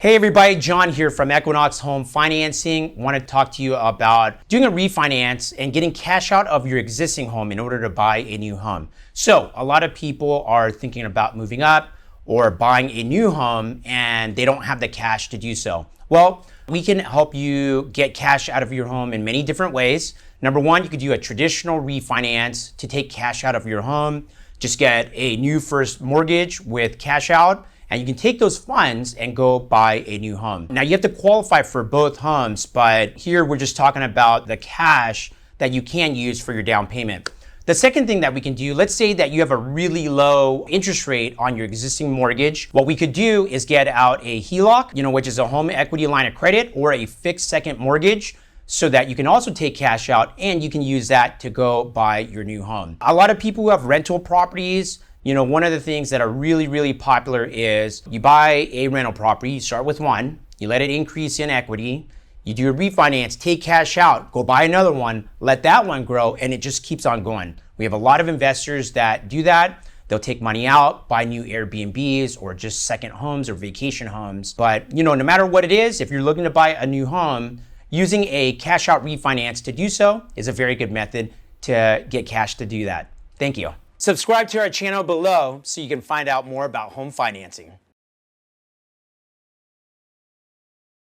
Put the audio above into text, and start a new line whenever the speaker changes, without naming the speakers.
Hey everybody, John here from Equinox Home Financing. Want to talk to you about doing a refinance and getting cash out of your existing home in order to buy a new home. So a lot of people are thinking about moving up or buying a new home and they don't have the cash to do so. Well, we can help you get cash out of your home in many different ways. Number one, you could do a traditional refinance to take cash out of your home. Just get a new first mortgage with cash out, and you can take those funds and go buy a new home. Now you have to qualify for both homes, but here we're just talking about the cash that you can use for your down payment. The second thing that we can do, let's say that you have a really low interest rate on your existing mortgage. What we could do is get out a HELOC, which is a home equity line of credit, or a fixed second mortgage, so that you can also take cash out and you can use that to go buy your new home. A lot of people who have rental properties, one of the things that are really popular is you buy a rental property, you start with one, you let it increase in equity, you do a refinance, take cash out, go buy another one, let that one grow, and it just keeps on going. We have a lot of investors that do that. They'll take money out, buy new Airbnbs or just second homes or vacation homes. But no matter what it is, if you're looking to buy a new home, using a cash out refinance to do so is a very good method to get cash to do that. Thank you. Subscribe to our channel below so you can find out more about home financing.